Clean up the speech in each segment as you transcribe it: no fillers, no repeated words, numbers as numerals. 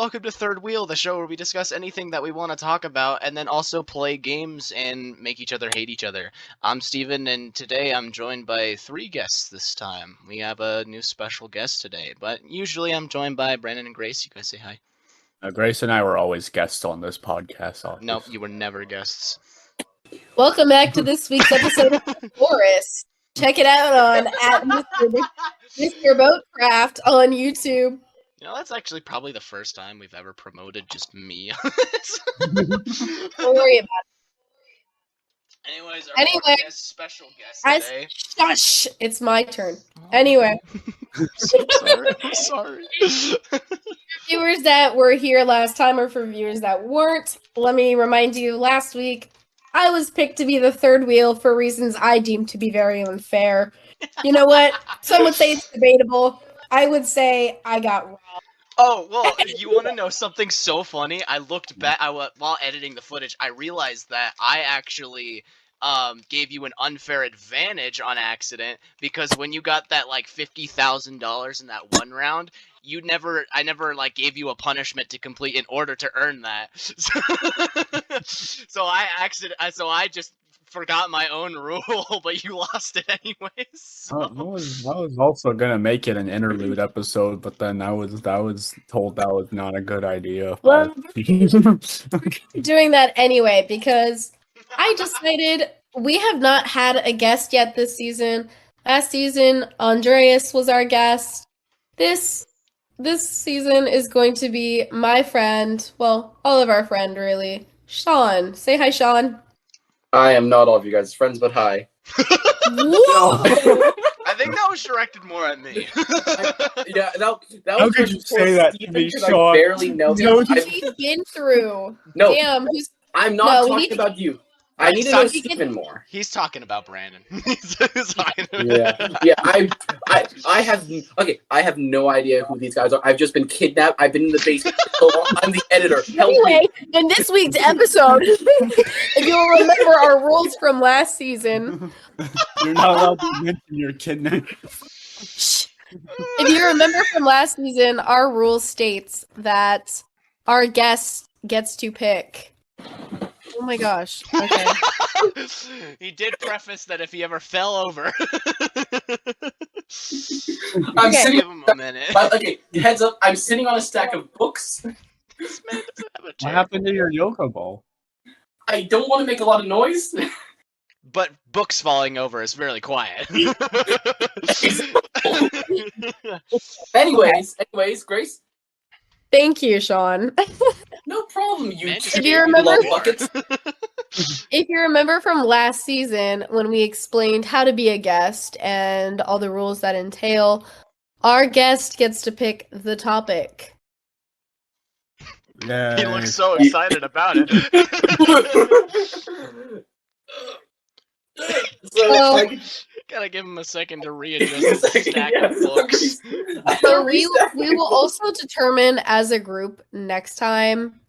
welcome to Third Wheel, the show where we discuss anything that we want to talk about and then also play games and make each other hate each other. I'm Steven, and today I'm joined by 3 guests this time. We have a new special guest today, but usually I'm joined by Brandon and Grace. You guys say hi. Grace and I were always guests on this podcast. Obviously. Nope, you were never guests. Welcome back to this week's episode of Forest. Check it out on at Mr. Boatcraft on YouTube. You know, that's actually probably the first time we've ever promoted just me. Don't worry about it. Anyways, our special guest today. Shush! It's my turn. Anyway. I'm sorry. For viewers that were here last time or for viewers that weren't, let me remind you, last week I was picked to be the third wheel for reasons I deem to be very unfair. You know what? Some would say it's debatable. I would say I got wrong. Oh, well, you want to know something so funny? I looked back, while editing the footage, I realized that I actually gave you an unfair advantage on accident, because when you got that, like, $50,000 in that one round, I never, like, gave you a punishment to complete in order to earn that. So I just forgot my own rule, but you lost it anyways. So. I was also gonna make it an interlude episode, but then I was told that was not a good idea. Well, doing that anyway, because I decided we have not had a guest yet this season. Last season, Andreas was our guest. This season is going to be my friend, well, all of our friend, really, Sean. Say hi, Sean. I am not all of you guys' friends, but hi. Whoa! I think that was directed more at me. That was. How could you say that to me, Sean? I barely know. He's been through. No, damn. I'm not talking about you. I need to know Steven more. He's talking about Brandon. Yeah. I have no idea who these guys are. I've just been kidnapped. I've been in the basement so long. I'm the editor. Help me. In this week's episode, if you'll remember our rules from last season, you're not allowed to mention your kidnap. If you remember from last season, our rule states that our guest gets to pick. Oh my gosh. Okay. He did preface that if he ever fell over. I'm sitting. Give him a minute. Okay, heads up. I'm sitting on a stack of books. What happened to your yoga ball? I don't want to make a lot of noise. But books falling over is really quiet. Anyways, Grace. Thank you, Sean. No problem. If you remember, if you remember from last season when we explained how to be a guest and all the rules that entail, our guest gets to pick the topic. Yeah. He looks so excited about it. Gotta give him a second to readjust the stack of books. So we will also determine as a group next time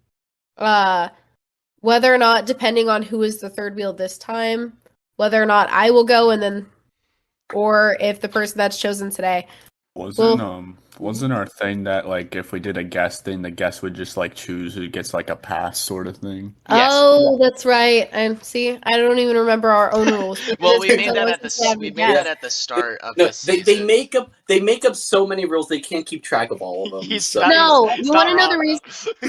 whether or not, depending on who is the third wheel this time, whether or not I will go or if the person that's chosen today. Wasn't our thing that, like, if we did a guest thing, the guest would just, like, choose who gets, like, a pass sort of thing? Yes. Oh, that's right. And see, I don't even remember our own rules. Well, we made that at the start of this season. They make up so many rules they can't keep track of all of them. You want to know the reason?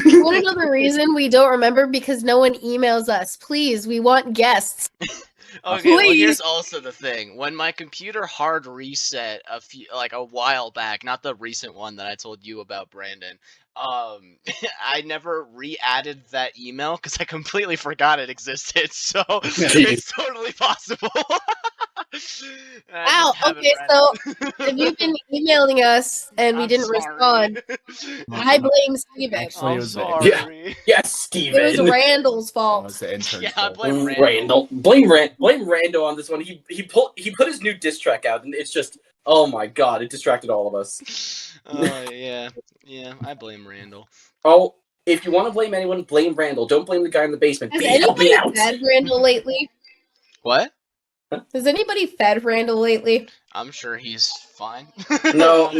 You want to know the reason we don't remember? Because no one emails us. Please, we want guests. Okay, well, here's also the thing. When my computer hard reset a while back, not the recent one that I told you about, Brandon, I never re-added that email because I completely forgot it existed, so it's totally possible. Wow, okay, so if you've been emailing us and we didn't respond, I blame Steven. Actually, Yes, Steven. It was Randall's fault. I blame Randall. Blame Randall on this one. He put his new diss track out, and it's just, oh my god, it distracted all of us. Oh, yeah, I blame Randall. Oh, if you want to blame anyone, blame Randall. Don't blame the guy in the basement. Has anybody fed Randall lately? What? Has anybody fed Randall lately? I'm sure he's fine. No.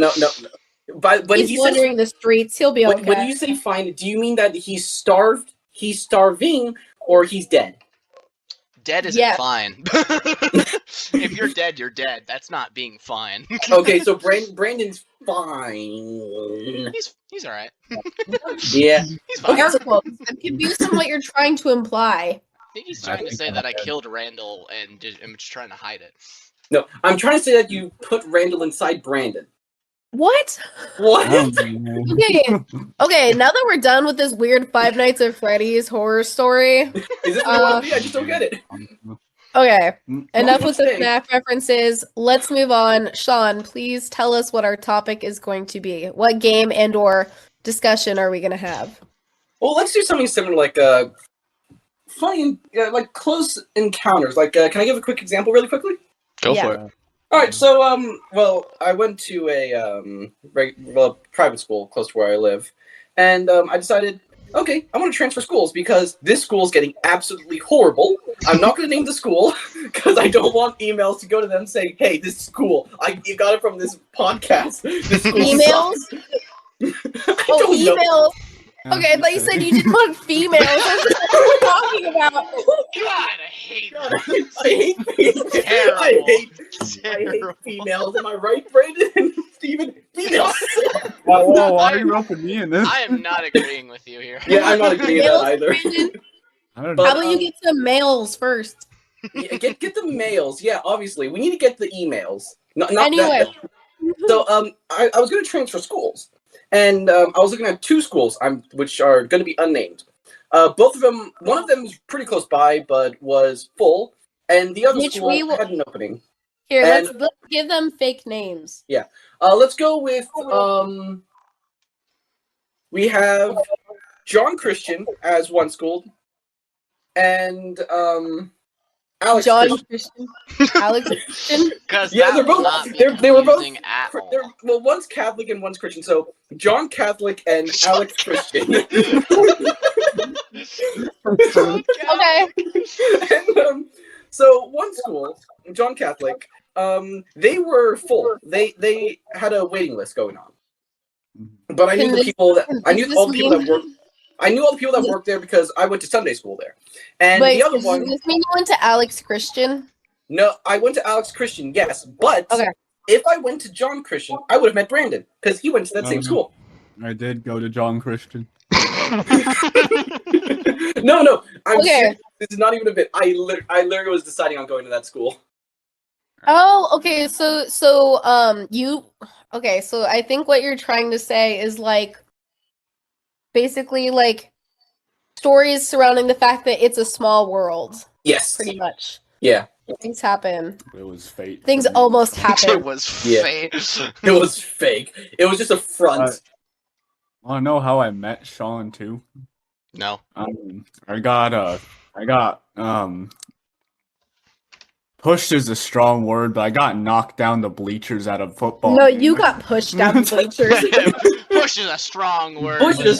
When He's he says wandering the streets. He'll be okay. when you say fine, do you mean that he's starved, he's starving, or he's dead? Dead isn't Yeah. fine. If you're dead, you're dead. That's not being fine. Okay, so Brandon's fine. He's all right. Yeah. He's fine. Air quotes. I'm confused on what you're trying to imply. I think he's trying to say that I killed Randall and I'm just trying to hide it. No, I'm trying to say that you put Randall inside Brandon. What? What? Okay, now that we're done with this weird Five Nights at Freddy's horror story, Is this what you want to be? I just don't get it. okay, enough with the Okay. FNAF references. Let's move on. Sean, please tell us what our topic is going to be. What game and or discussion are we going to have? Well, let's do something similar, like funny, like close encounters. Like, can I give a quick example, really quickly? Go Yeah. for it. All right, so well, I went to a private school close to where I live, and I decided, okay, I want to transfer schools because this school is getting absolutely horrible. I'm not going to name the school because I don't want emails to go to them saying, "Hey, this school, you got it from this podcast." This school Emails? sucks." I Oh, don't know. emails. Okay, I thought you said you didn't want females. That's what we're talking about. God, I hate God, that. I hate females. Terrible. I hate Terrible. females. Am I right, Brandon and Steven? Females. Whoa, why are you roping me in this? I am not agreeing with you here. Yeah, I'm not agreeing with that either. Brandon, I don't But- how about you get some males first? Yeah, get the mails. Yeah, obviously, we need to get the emails. Not Anyway. So I was going to transfer schools, and I was looking at two schools, which are going to be unnamed. Both of them, one of them is pretty close by, but was full, and the other Which school we will- had an opening. Here, And- let's give them fake names. Let's go with we have John Christian as one school, and Alex John Christian. Christian, Alex Christian. Because Yeah, they're both- they were both at all. Well, one's Catholic and one's Christian. So John Catholic and Alex Christian. Okay. And, so one school, John Catholic, they were full. They had a waiting list going on. But I knew the people that I knew all the people that worked. I knew all the people that worked there because I went to Sunday school there. And Wait, the other does one, this mean you went to Alex Christian? no, I went to Alex Christian, yes. But Okay. if I went to John Christian, I would have met Brandon because he went to that same school. I did go to John Christian. No, I'm Okay. serious. This is not even a bit. I literally was deciding on going to that school. Oh, okay. So I think what you're trying to say is like basically like stories surrounding the fact that it's a small world, Yes. pretty much. Yeah. Things happen. It was fate. for Things me. almost It happen. was Yeah. fate. It was fake. It was just a front. Want to know how I met Sean too? No. I got pushed is a strong word, but I got knocked down the bleachers at a football. No, game. you got pushed down the bleachers. Push is a strong word. Push is-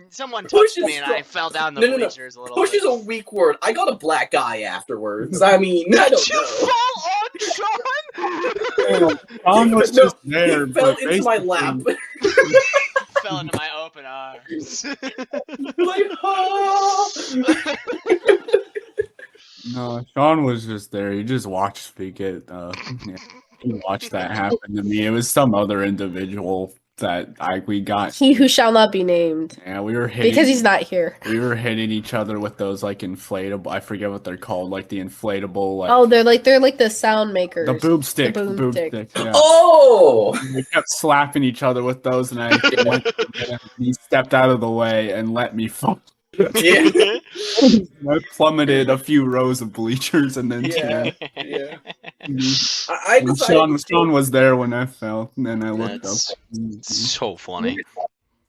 Someone Push touched is me and I strong. fell down the No. bleachers a little Push bit. is a weak word. I got a black eye afterwards. I mean, I Did don't you know. fall on Sean? Sean was No, just there. He fell but into my basically- lap. Fell into my open arms. Like, ah. No, Sean was just there. He just watched me get. Yeah, he watched that happen to me. It was some other individual that we got. He who shall not be named. Yeah, we were hitting. Because he's not here. We were hitting each other with those like inflatable. I forget what they're called. Like the inflatable. Like, Oh, they're like the sound makers. the boob stick. boom The boob stick. stick. Yeah. Oh! We kept slapping each other with those, and he stepped out of the way and let me fall. Yeah. I plummeted a few rows of bleachers, and then Yeah. yeah. I And decided. Sean was there when I fell, and then I looked That's up. so funny.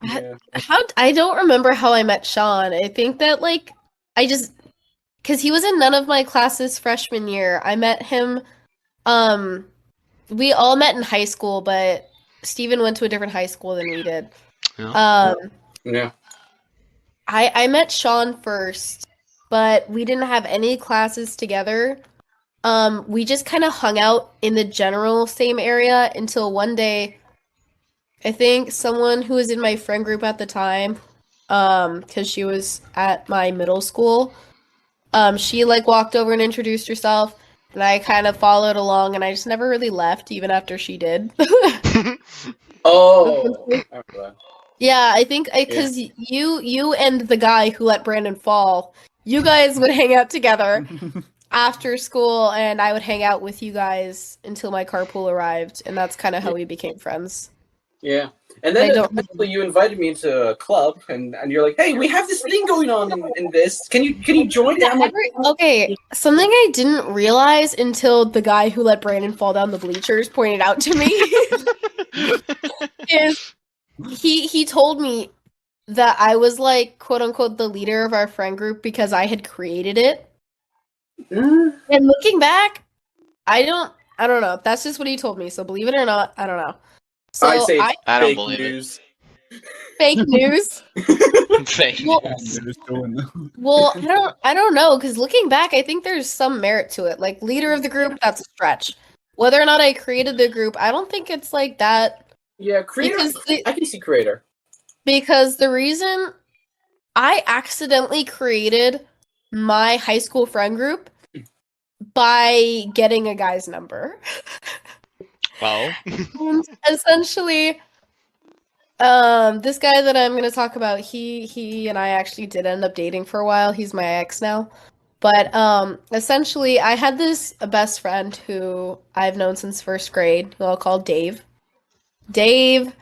Yeah. I don't remember how I met Sean. I think that like I just because he was in none of my classes freshman year. I met him. We all met in high school, but Steven went to a different high school than we did. Yeah. Yeah. I met Sean first, but we didn't have any classes together. We just kind of hung out in the general same area until one day I think someone who was in my friend group at the time, because she was at my middle school, she like walked over and introduced herself, and I kind of followed along, and I just never really left, even after she did. Oh, I remember that. Yeah, I think because you and the guy who let Brandon fall, you guys would hang out together after school, and I would hang out with you guys until my carpool arrived, and that's kind of how we became friends. Yeah. And then eventually you invited me into a club, and you're like, "Hey, we have this thing going on in this. Can you join?" And I'm like, okay, something I didn't realize until the guy who let Brandon fall down the bleachers pointed out to me is he told me that I was like quote unquote the leader of our friend group because I had created it. And looking back, I don't know. That's just what he told me. So believe it or not, I don't know. So I say it's I don't fake believe news. fake news. Fake Well, news. Well, I don't know, because looking back, I think there's some merit to it. Like leader of the group, that's a stretch. Whether or not I created the group, I don't think it's like that. Yeah, creator. I can see creator. Because the reason I accidentally created my high school friend group by getting a guy's number. Well, And essentially, this guy that I'm gonna talk about, he and I actually did end up dating for a while. He's my ex now. But essentially, I had a best friend who I've known since first grade, who I'll call Dave. Dave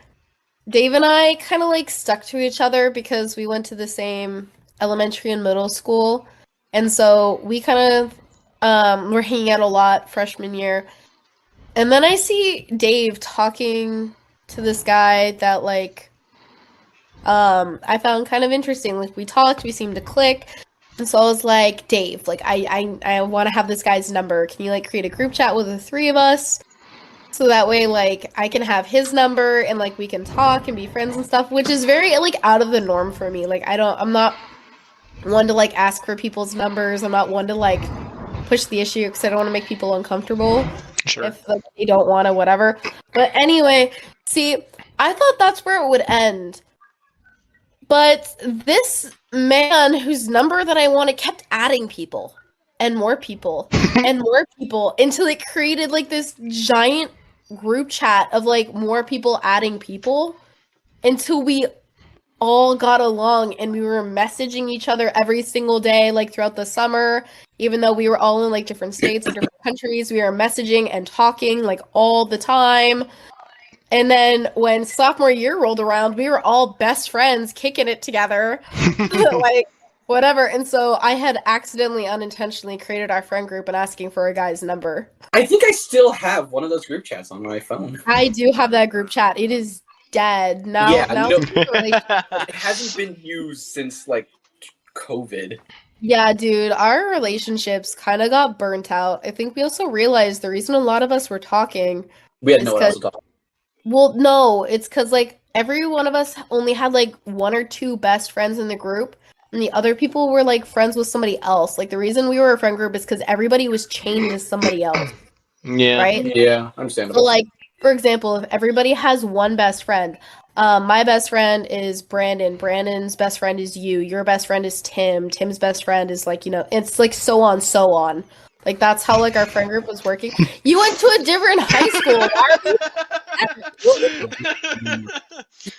and I kind of like stuck to each other because we went to the same elementary and middle school, and so we kind of were hanging out a lot freshman year. And then I see Dave talking to this guy that like I found kind of interesting. Like we talked, we seemed to click. And so I was like, Dave, like I want to have this guy's number. Can you like create a group chat with the three of us? So that way like I can have his number and like we can talk and be friends and stuff, which is very like out of the norm for me. Like I'm not one to like ask for people's numbers. I'm not one to like push the issue because I don't want to make people uncomfortable. sure. If like, they don't want to, whatever. But anyway, see, I thought that's where it would end. But this man whose number that I wanted kept adding people and more people and more people until it created like this giant group chat of like more people adding people until we all got along and we were messaging each other every single day, like throughout the summer, even though we were all in like different states or different countries, we were messaging and talking like all the time. And then when sophomore year rolled around, we were all best friends kicking it together, like whatever. And so I had accidentally, unintentionally created our friend group and asking for a guy's number. I think I still have one of those group chats on my phone. I do have that group chat. It is dead now. Yeah, now no. like, It hasn't been used since like COVID. yeah, dude, our relationships kind of got burnt out. I think we also realized the reason a lot of us were talking. We had It's no one else to talk. Well, no, it's because like every one of us only had like one or two best friends in the group, and the other people were like friends with somebody else. Like the reason we were a friend group is because everybody was chained to somebody else, Yeah. right? Yeah, So understandable. like, for example, if everybody has one best friend, my best friend is Brandon. Brandon's best friend is you. Your best friend is Tim. Tim's best friend is like, it's like so on, so on. Like that's how like our friend group was working. You went to a different high school. Why are you-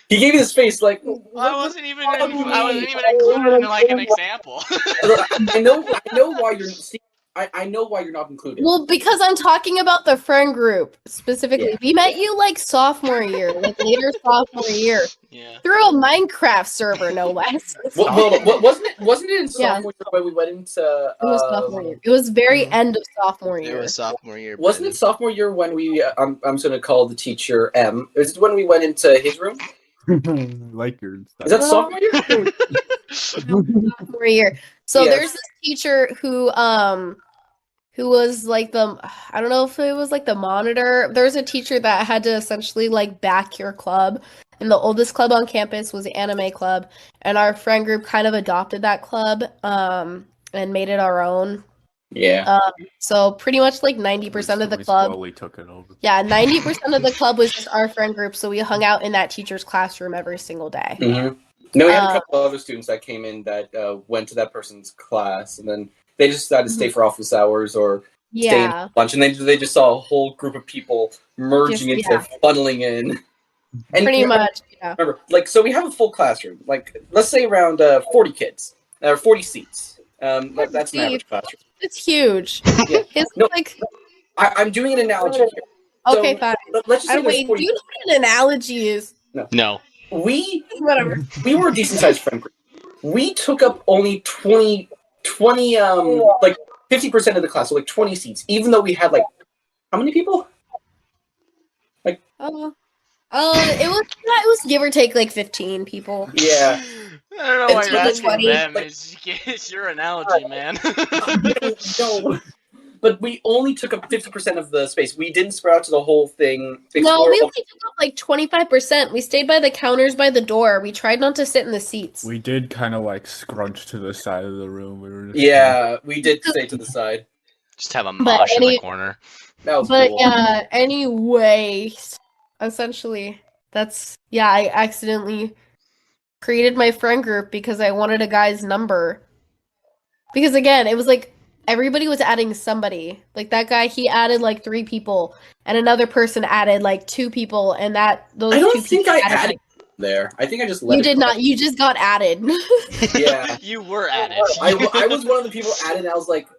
He gave me this face like I wasn't even included in like an example. I know why you're. See, I know why you're not included. Well, because I'm talking about the friend group specifically. Yeah. We met you like sophomore year, like later sophomore year, Yeah. through a Minecraft server, no less. Well, hold on. Wasn't it in Yeah. sophomore year when we went into? It was sophomore year. It was very end of sophomore It year. was sophomore year. Wasn't it sophomore year when we? I'm just gonna call the teacher M. Is it when we went into his room? Like your Is that sophomore year? Sophomore year. So Yes. there's this teacher who was like I don't know if it was like the monitor. There's a teacher that had to essentially like back your club. And the oldest club on campus was the anime club. And our friend group kind of adopted that club and made it our own. Yeah. So pretty much like 90% of the club. Slowly took it over. Yeah, 90% of the club was just our friend group, so we hung out in that teacher's classroom every single day. Mm-hmm. No, we had a couple other students that came in that went to that person's class, and then they just decided to stay for office hours or stay in lunch, and they just saw a whole group of people merging funneling in. And pretty much, yeah. Remember, like, so we have a full classroom, like, let's say around 40 kids, or 40 seats. That's an average classroom. It's huge. Yeah. It's no, like... I'm doing an analogy here. Okay, fine. Let's just say wait, do you know what an analogy is? No. Whatever. We were a decent sized friend group. We took up only 20 like 50% of the class, so like 20 seats, even though we had like how many people? Like it was give or take like 15 people. Yeah. I don't know why you're asking 20. them. It's your analogy, man. No. But we only took up 50% of the space. We didn't spread out to the whole thing. No, we only took up like 25%. We stayed by the counters by the door. We tried not to sit in the seats. We did kind of like scrunch to the side of the room. We were just we did stay to the side. Just have a mosh in the corner. That was cool. Yeah, anyway, essentially, I accidentally created my friend group because I wanted a guy's number. Because again, it was like, everybody was adding somebody. Like that guy, he added like 3 people, and another person added like 2 people, and those. I don't think I added there. I think I just let. You did not. You just got added. Yeah, you were added. I was one of the people added. And I was like,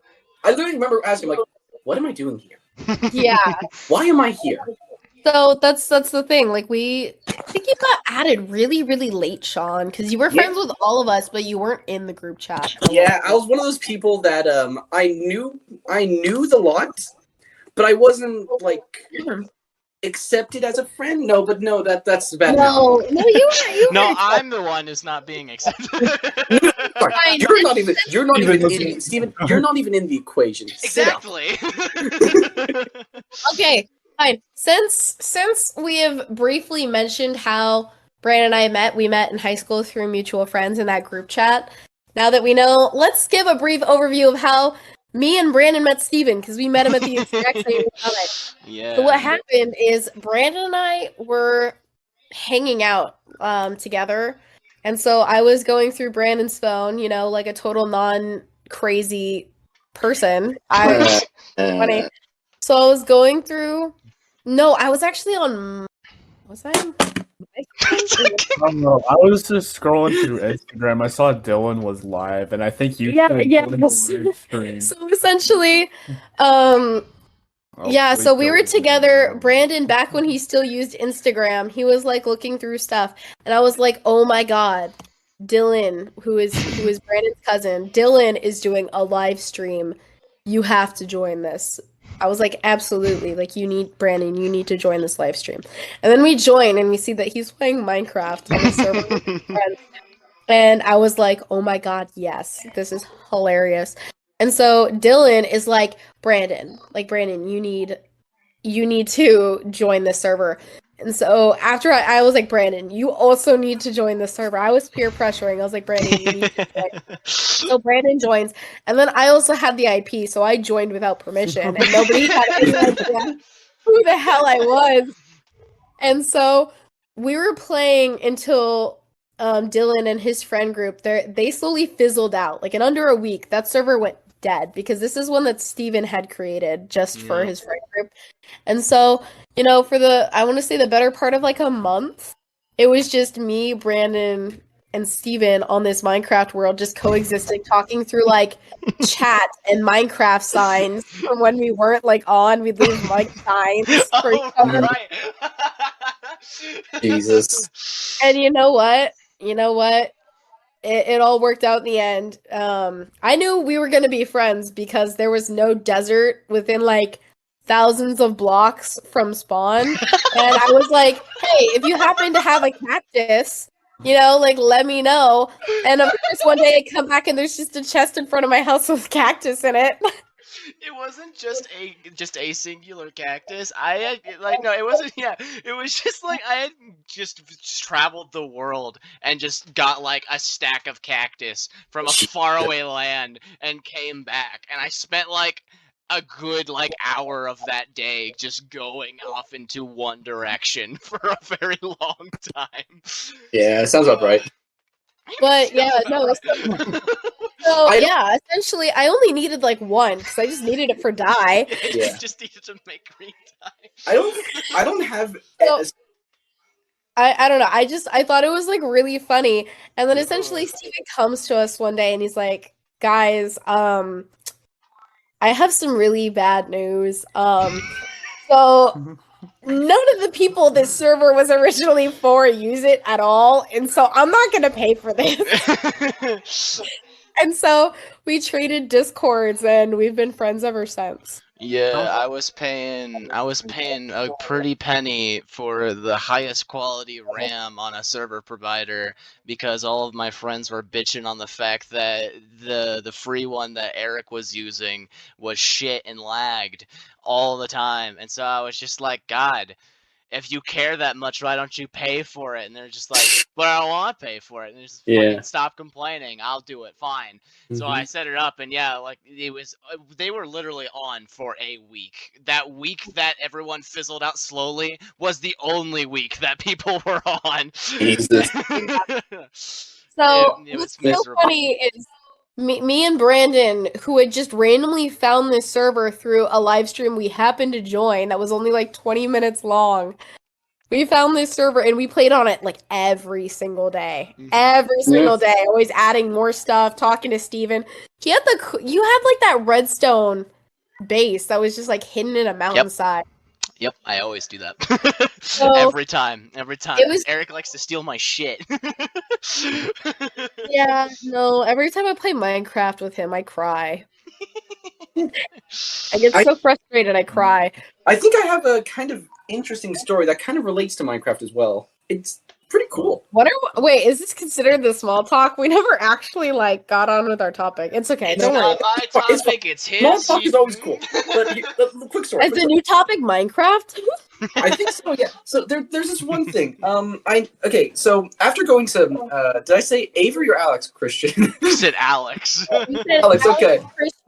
I literally remember asking like, "What am I doing here? Yeah. Why am I here?" So that's the thing. Like I think you got added really, really late, Sean, because you were friends with all of us, but you weren't in the group chat. Yeah, I was one of those people that I knew the lot, but I wasn't like accepted as a friend. No, that's bad. No, you were. No, I'm the one who's not being accepted. You're not even in Steven, you're not even in the equation. Exactly. Okay. Fine. Since we have briefly mentioned how Brandon and I met, we met in high school through mutual friends in that group chat. Now that we know, let's give a brief overview of how me and Brandon met Steven, because we met him at the exact same time. Yeah. So what happened is Brandon and I were hanging out together, and so I was going through Brandon's phone, like a total non-crazy person. Funny. So I was going through. No, I was actually on. Was I? I don't know. I was just scrolling through Instagram. I saw Dylan was live, and I think you. So essentially, so we were together. Brandon, back when he still used Instagram, he was like looking through stuff, and I was like, "Oh my god, Dylan, who is Brandon's cousin, Dylan is doing a live stream. You have to join this." I was like, absolutely, like, you need to join this live stream. And then we join, and we see that he's playing Minecraft on the server with his friends. And I was like, oh my god, yes, this is hilarious. And so Dylan is like, Brandon, you need to join this server. And so after I was like, Brandon, you also need to join the server. I was peer pressuring. I was like, Brandon, you need to join. So Brandon joins. And then I also had the IP, so I joined without permission. And nobody had any idea who the hell I was. And so we were playing until Dylan and his friend group, they slowly fizzled out. Like in under a week, that server went dead, because this is one that Steven had created just for his friend group. And so, for I want to say the better part of like a month, it was just me, Brandon, and Steven on this Minecraft world, just coexisting, talking through like chat and Minecraft signs from when we weren't like on. We'd leave mic signs for each other. Right. Jesus. And you know what? It all worked out in the end. I knew we were going to be friends because there was no desert within like thousands of blocks from spawn. And I was like, hey, if you happen to have a cactus, let me know. And of course, one day I come back and there's just a chest in front of my house with cactus in it. It wasn't just a singular cactus. I had like no, it wasn't. Yeah, it was just like I had just traveled the world and just got like a stack of cactus from a faraway land and came back, and I spent like a good like hour of that day just going off into one direction for a very long time. Yeah, sounds about right. But yeah, no. So I- yeah, essentially, I only needed like one because I just needed it for dye. Yeah. You just needed to make green dye. I don't have. So- I don't know. I thought it was like really funny, and then essentially Steven comes to us one day and he's like, "Guys, I have some really bad news. So none of the people this server was originally for use it at all, and so I'm not gonna pay for this." And so we traded Discords, and we've been friends ever since. Yeah, I was paying a pretty penny for the highest quality RAM on a server provider because all of my friends were bitching on the fact that the free one that Eric was using was shit and lagged all the time. And so I was just like, God, if you care that much, why don't you pay for it? And they're just like, but I don't want to pay for it. And they're just fucking stop complaining. I'll do it. Fine. So I set it up, and yeah, like they were literally on for a week. That week that everyone fizzled out slowly was the only week that people were on. Jesus. So It was what's so miserable. funny is me and Brandon, who had just randomly found this server through a live stream we happened to join that was only like 20 minutes long. We found this server and we played on it like every single day. Mhm. Every single day. Always adding more stuff, talking to Steven. You had like that redstone base that was just like hidden in a mountainside. Yep, I always do that. So- every time. It was- Eric likes to steal my shit. Yeah, no, every time I play Minecraft with him, I cry. I get so frustrated, I cry. I think I have a kind of interesting story that kind of relates to Minecraft as well. It's pretty cool. Wait, is this considered the small talk? We never actually like got on with our topic. It's okay, It's don't worry. not my It's fine. topic, it's his. Small talk is always cool. But the quick story. Is the new topic Minecraft? I think so. Yeah. So there's this one thing. So after going to, did I say Avery or Alex Christian? You said Alex. You said Alex, okay.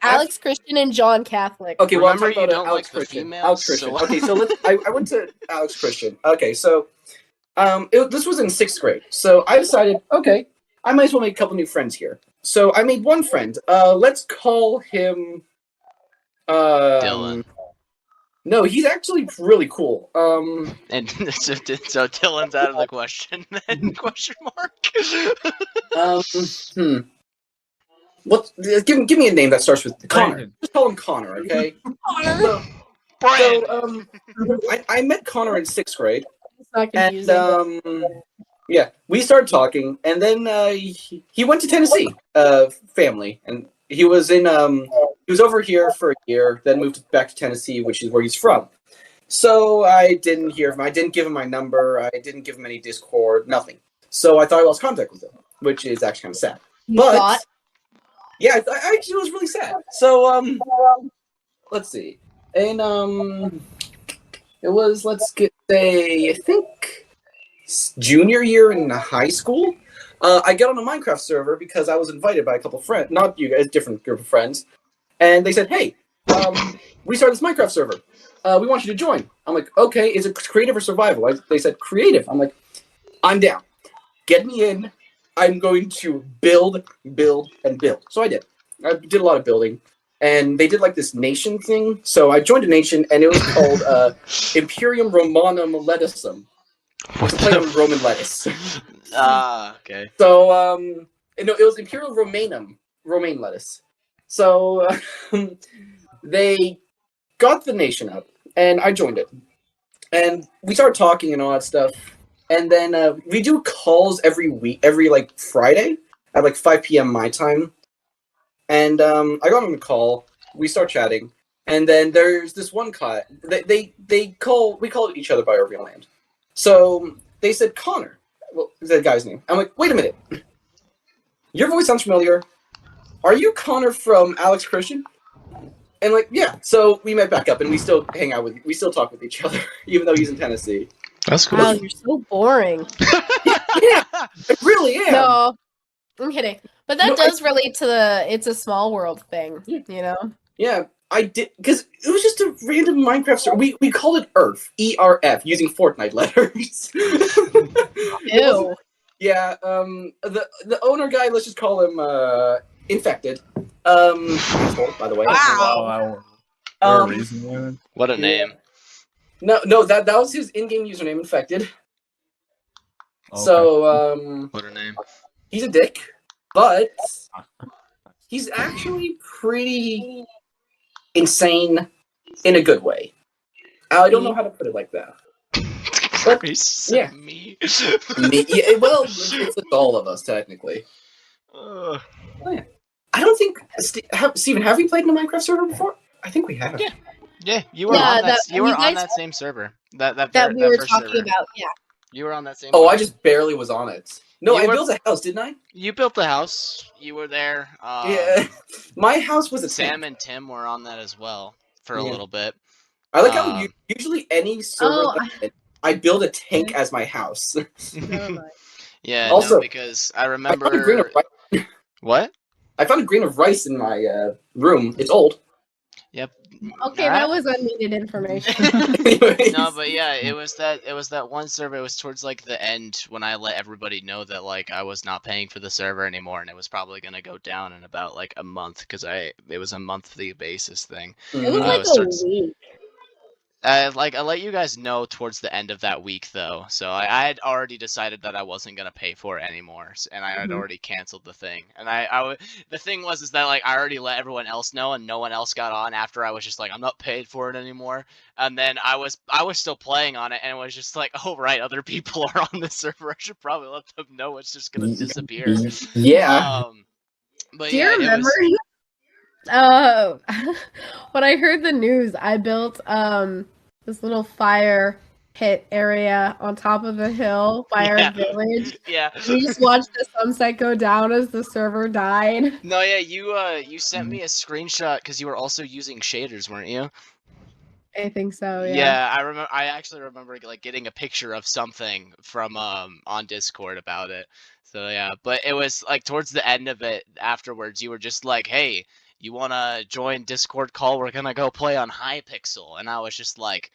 Alex Christian and John Catholic. Okay, well, I'm Remember, talking you about don't Alex like the Christian. females, Alex Christian. so- Okay, so I went to Alex Christian. Okay, so this was in 6th grade. So I decided, okay, I might as well make a couple new friends here. So I made one friend. Let's call him Dylan. No, he's actually really cool. And so Dylan's out of the question then? Question mark? What? Give me a name that starts with Connor. Brandon. Just call him Connor, okay? Connor. Brandon. I met Connor in 6th grade. It's not And confusing. yeah, we started talking, and then he went to Tennessee, family, and he was over here for a year, then moved back to Tennessee, which is where he's from. So I didn't hear from him. I didn't give him my number. I didn't give him any Discord, nothing. So I thought I lost contact with him, which is actually kind of sad. You but- thought? Yeah, I actually was really sad. So let's see, and it was I think junior year in high school. I got on a Minecraft server because I was invited by a couple friends, not you guys, different group of friends, and they said, "Hey, we started this Minecraft server. We want you to join." I'm like, "Okay, is it creative or survival?" They said creative. I'm like, "I'm down. Get me in. I'm going to build, and build." So I did. I did a lot of building, and they did like this nation thing. So I joined a nation, and it was called Imperium Romanum Lettucum. What To play on Roman lettuce. Okay. So no, it was Imperial Romaine lettuce. So they got the nation up, and I joined it, and we started talking and all that stuff. And then we do calls every week, every like Friday at like 5 p.m. my time. And I got on the call. We start chatting, and then there's this one guy. We call each other by our real names. So they said Connor. Well, the guy's name. I'm like, wait a minute. Your voice sounds familiar. Are you Connor from Alex Christian? And like, yeah, so we met back up, and we still we still talk with each other, even though he's in Tennessee. That's cool. Wow, you're so boring. Yeah, I really am. No, I'm kidding. But that No, does relate to the "it's a small world" thing, Yeah. you know? Yeah, I did, because it was just a random Minecraft server. We called it ERF, ERF, using Fortnite letters. Ew. Yeah, the owner guy, let's just call him Infected. Asshole, by the way. Wow. Um, reason What a Yeah. name. no, that was his in-game username, Infected. So, What a name. he's a dick, but he's actually pretty insane in a good way. I don't know how to put it like that. Grace. yeah. Me. Yeah, well, it's all of us, technically. Ugh. I don't think... Steven, have we played in a Minecraft server before? I think we have. Yeah. Yeah, you were Yeah, on that. that- You were you on guys- that same server. That That we were first talking server. about, yeah. You were on that same. Oh, one. I just barely was on it. No, You I were- built a house, didn't I? You built the house. You were there. Yeah. My house was a Sam tent. and Tim were on that as well for a Yeah. little bit. I like how um, usually any server Oh, that I build a tank as my house. Never mind. Yeah, Also, no, because I I found a grain remember. of rice. What? I found a grain of rice in my room. It's old. Yep. Okay, Alright. that was unneeded information. Anyways. No, but yeah, it was that one server. It was towards like the end when I let everybody know that like I was not paying for the server anymore, and it was probably gonna go down in about like a month because it was a monthly basis thing. It was I like was a towards- week. I let you guys know towards the end of that week though, so I had already decided that I wasn't gonna pay for it anymore, and I had Mhm. already canceled the thing. And the thing was is that like I already let everyone else know, and no one else got on after I was just like I'm not paid for it anymore. And then I was still playing on it, and it was just like, oh right, other people are on the server. I should probably let them know it's just gonna disappear. Yeah. But Do you yeah, it remember? When I heard the news, I built this little fire pit area on top of a hill by Yeah. our village. yeah. We just watched the sunset go down as the server died. No, yeah, you sent me a screenshot because you were also using shaders, weren't you? I think so. Yeah, I remember. I actually remember like getting a picture of something from on Discord about it. So yeah, but it was like towards the end of it. Afterwards, you were just like, "Hey, you wanna join Discord call? We're gonna go play on Hypixel." And I was just like,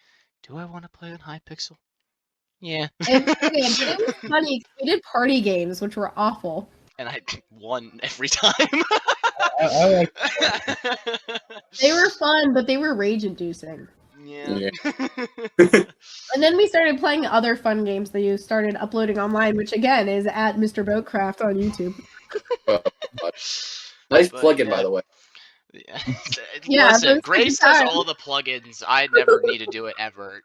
"Do I want to play on Hypixel?" Yeah. And it was funny. 'Cause we did party games, which were awful. And I won every time. I like They were fun, but they were rage-inducing. yeah. And then we started playing other fun games that you started uploading online, which again is at Mr. Boatcraft on YouTube. Nice But, plug-in, yeah. by the way. Yeah. Yeah, Listen, those Grace good does times. all the plugins. I never need to do it ever.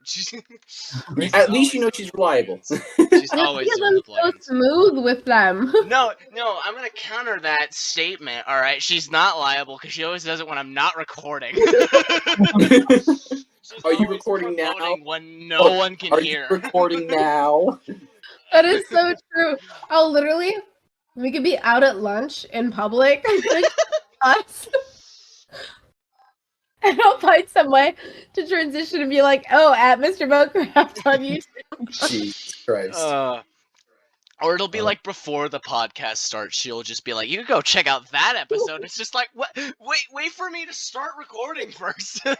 At least you know she's reliable. She's Just always because doing I'm the so plugins. smooth with them. No, I'm gonna counter that statement. All right, she's not liable because she always does it when I'm not recording. She's Are you always recording now? promoting when no Oh, one can Are hear? you recording now? That is so true. Oh, literally, we could be out at lunch in public, like us, and I'll find some way to transition and be like, "Oh, at Mr. Boatcraft on YouTube." Jesus Christ. Or it'll be like before the podcast starts, she'll just be like, "You can go check out that episode." It's just like, what? Wait for me to start recording first. I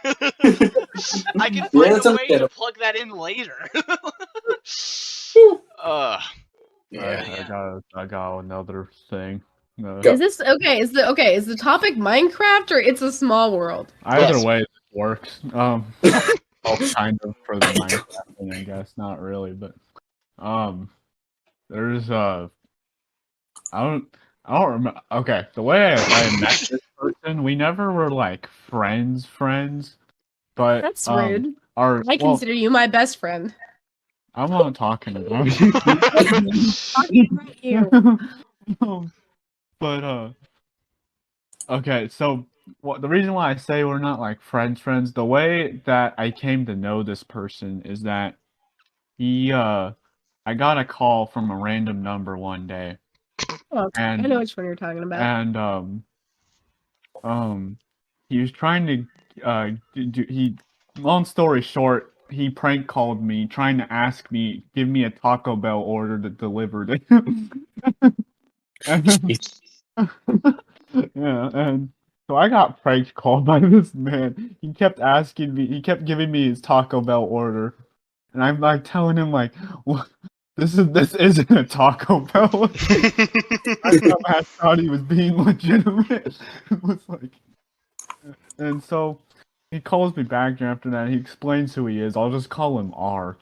can find that's a way to understandable. plug that in later. I got another thing. Go. Is this okay? Is the topic Minecraft or It's a Small World? Either Yes. way, it works. Well, kind of for the Minecraft thing, I guess. Not really, but there's I don't remember. Okay, the way I met this person, we never were like friends, but That's rude. Our I consider you my best friend. I'm not talking about you. Talking about you. But okay, so the reason why I say we're not like friends, the way that I came to know this person is that I got a call from a random number one day, Oh, I and know which one you're talking about. and he was trying to long story short, he prank called me trying to give me a Taco Bell order to deliver to him. Yeah, and so I got prank called by this man. He kept giving me his Taco Bell order, and I'm like telling him like, "What? This isn't a Taco Bell." I thought he was being legitimate. It was like, and so he calls me back after that. He explains who he is. I'll just call him R.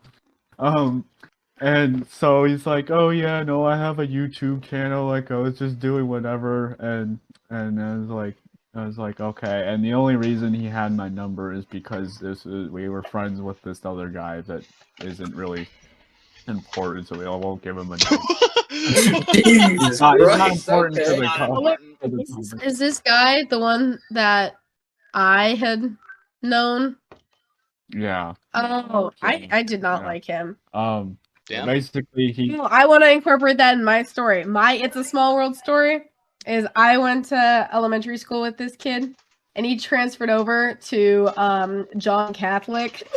And so he's like, "Oh yeah, no, I have a YouTube channel. Like I was just doing whatever." And I was like, okay. And the only reason he had my number is because we were friends with this other guy that isn't really important, so we all won't give him a name. Jesus It's not Christ, important okay. to the company. Is this guy the one that I had known? Yeah. Oh, I did not Yeah. like him. Damn. Basically, he. No, I want to incorporate that in my story. My It's a Small World story is I went to elementary school with this kid, and he transferred over to John Catholic.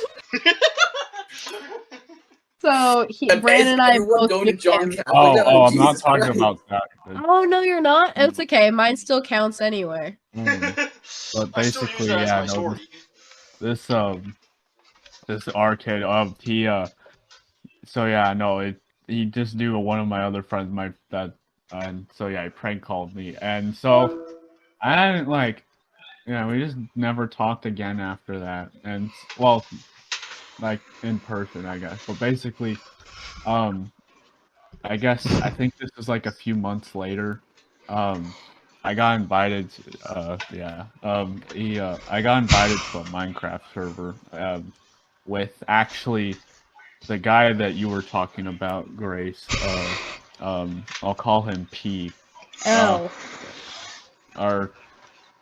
So Brandon and I Everyone both going knew to John him. Catholic. Oh, I'm not Jesus talking Christ. about that. Oh no, you're not. It's okay. Mine still counts anyway. But I still use basically, that as yeah, my story. this arcade so yeah, no, he just knew one of my other friends, and so yeah, he prank called me, and so I didn't we just never talked again after that, and well, like in person, I guess. But basically, I think this was like a few months later. I got invited. I got invited to a Minecraft server. With actually the guy that you were talking about, Grace. I'll call him P. Oh. Or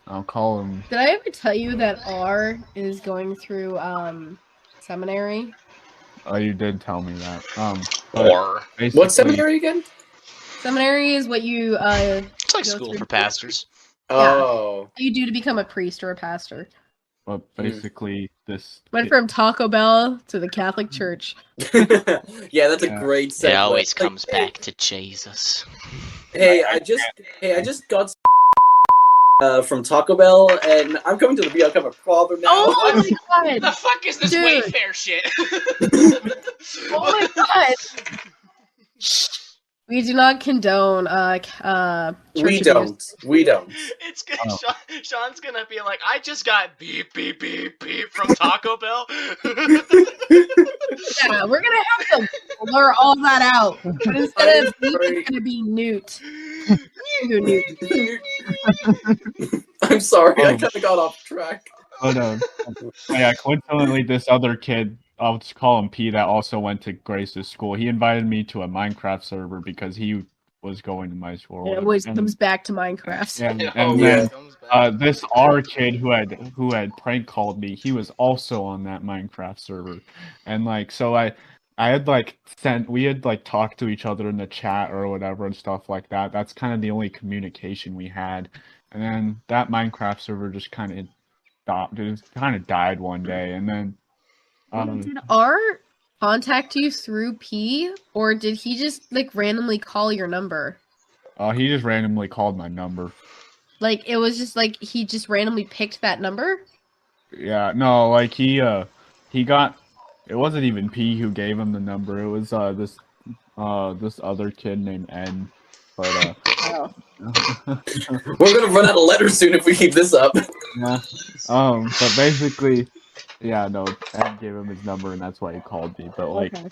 I'll call him. Did I ever tell you that R is going through seminary? Oh, you did tell me that. Or What seminary again? Seminary is what you it's like go school through- for pastors. Oh. you do to become a priest or a pastor. But basically, this Went from Taco Bell to the Catholic Church. Yeah, that's a Yeah. great segue. It always Like, comes back to Jesus. Hey, I just got from Taco Bell, and I'm coming to the become a father now. Oh my What the god! fuck is this Dude. Wayfair shit? Oh my god! We do not condone We church don't. We don't. It's good. Oh. Sean's gonna be like, I just got beep beep beep beep from Taco Bell. Yeah, we're gonna have to blur all that out. But instead of beep, Sorry. it's gonna be newt. Newt. I'm sorry, I Oh. kind of got off track. But yeah, coincidentally, this other kid, I'll just call him P, that also went to Grace's school. He invited me to a Minecraft server because he was going to my school. It always And- comes back to Minecraft. and, Yeah, and yeah. then this R kid who had prank called me, he was also on that Minecraft server, and so we had talked to each other in the chat or whatever and stuff like that. That's kind of the only communication we had, and then that Minecraft server just kind of died one day, and then Did R contact you through P, or did he just randomly call your number? he just randomly called my number. It was just he just randomly picked that number? Yeah, no, he got. It wasn't even P who gave him the number. It was this other kid named N. But Oh. We're gonna run out of letters soon if we keep this up. yeah. But basically, yeah, no, Ed gave him his number, and that's why he called me. But Okay.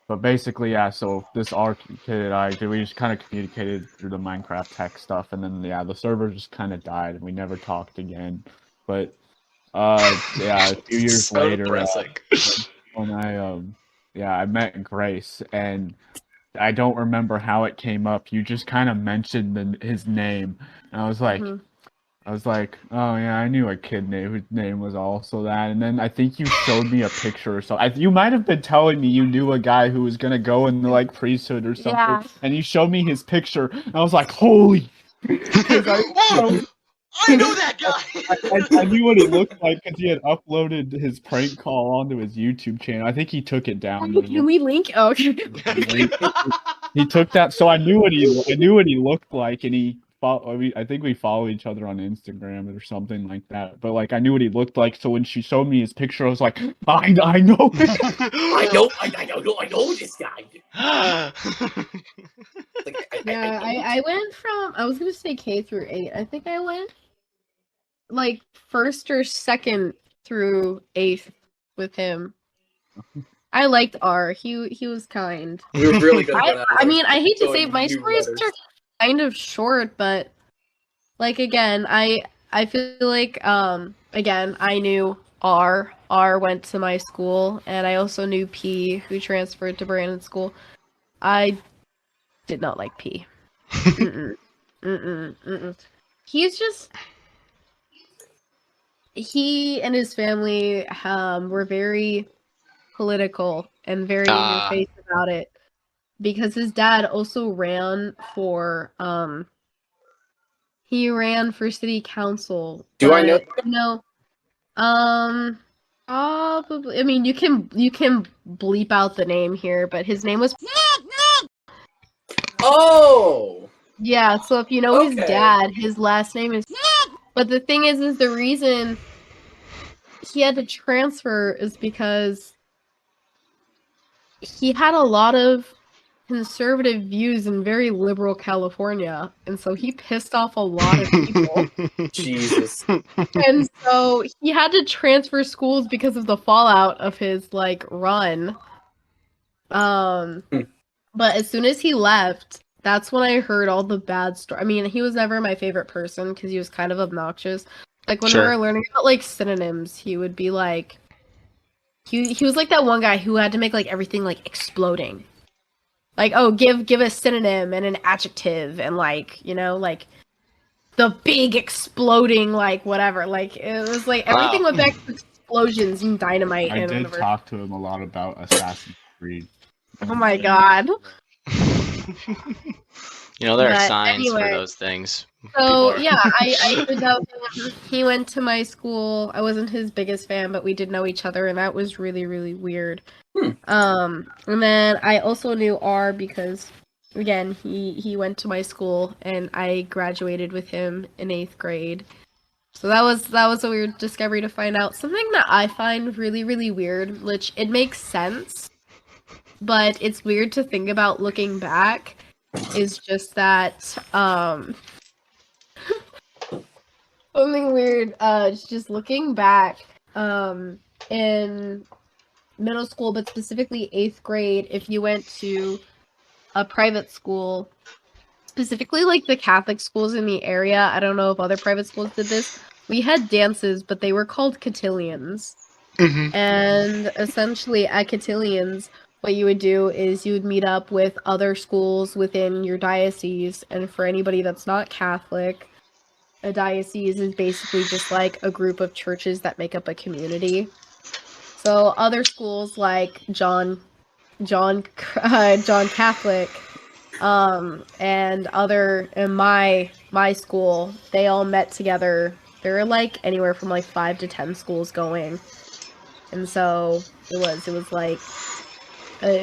but basically, yeah. So this R kid and we just kind of communicated through the Minecraft tech stuff, and then the server just kind of died, and we never talked again. But yeah, a few years So later, depressing. when I met Grace, and I don't remember how it came up. You just kind of mentioned his name, and I was like, Mhm. oh yeah, I knew a kid whose name was also that. And then I think you showed me a picture or something. You might have been telling me you knew a guy who was gonna go in the priesthood or something, Yeah. and you showed me his picture, and I was like, holy. 'Cause I know that guy. I knew what he looked like because he had uploaded his prank call onto his YouTube channel. I think he took it down. But Can we link? Oh, okay. he took that, so I knew what he looked like, and I think we follow each other on Instagram or something like that. But like, I knew what he looked like, so when she showed me his picture, I was like, I know. I know this guy. Like, Yeah, I went from, I was gonna say K through 8. I think I went like first or second through 8th with him. I liked R. He was kind. we were really good. I mean, I hate to So say it, my new stories letters. are kind of short, but like again, I feel like again, I knew R. R went to my school, and I also knew P, who transferred to Brandon's school. I did not like P. Mm-mm. Mm-mm. Mm-mm. He's just, he and his family were very political and very in your face about it, because his dad also ran for he ran for city council. Do I know? but, no, probably. I mean, you can bleep out the name here, but his name was, Oh, yeah. So if you know his Okay. dad, his last name is. But the thing is the reason he had to transfer is because he had a lot of conservative views in very liberal California, and so he pissed off a lot of people. Jesus. And so he had to transfer schools because of the fallout of his like run. But as soon as he left, that's when I heard all the bad stories. I mean, he was never my favorite person because he was kind of obnoxious. Like when we Sure. were learning about like synonyms, he would be like, he was like that one guy who had to make like everything like exploding. Like, oh, give a synonym and an adjective and like, you know, like the big exploding like whatever. Like it was like everything Wow. went back to explosions and dynamite I and did whatever. talk to him a lot about Assassin's Creed. Oh my god. You know, there are But signs for anyway. those things. So People are- yeah, I did know him. He went to my school. I wasn't his biggest fan, but we did know each other, and that was really, really weird. And then I also knew R because, again, he went to my school, and I graduated with him in 8th grade. So that was a weird discovery to find out. Something that I find really, really weird, which it makes sense, but it's weird to think about looking back, is just that something weird, just looking back, in middle school, but specifically 8th grade, if you went to a private school, specifically like the Catholic schools in the area, I don't know if other private schools did this, we had dances, but they were called cotillions. Mhm. And essentially at cotillions, what you would do is you would meet up with other schools within your diocese, and for anybody that's not Catholic, a diocese is basically just like a group of churches that make up a community. So other schools like John Catholic, and other in my school, they all met together. There were like anywhere from like 5 to 10 schools going, and so it